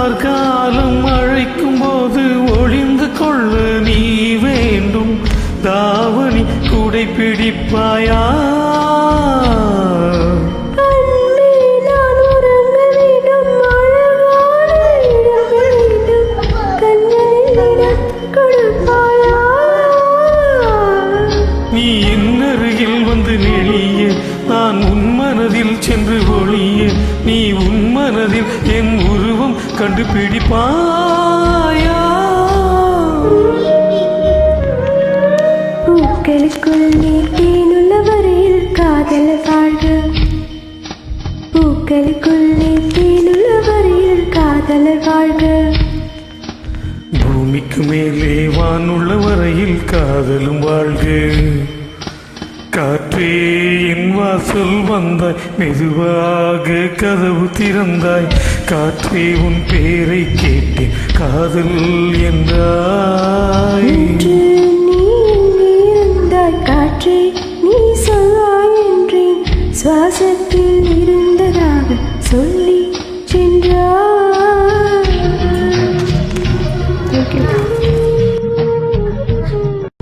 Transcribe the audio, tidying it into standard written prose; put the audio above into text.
கார்காலம் அழைக்கும் போது ஒளிந்து கொள்ள நீ வேண்டும். தாவணி கூடை பிடிப்பாயா? நீ என் அருகில் வந்து நெளிய, நான் உன் மனதில் சென்று ஒளிய, நீ உன் மனதில் என் உருவம் கண்டுபிடிப்பாயா? பூக்களுக்குள் நீர் தேனுள்ள வரையில் காதல் வாழ்க. பூக்களுக்குள் நீர் தேனுள்ள வரையில் காதல் வாழ்க. பூமிக்கு மேலே வானுள்ள வரையில் காதலும் வாழ்க. காற்றே என் வாசல் வந்தாய், மெதுவாக கதவு திறந்தாய். காற்றே உன் பேரை கேட்டேன், காதல் என்றாய்.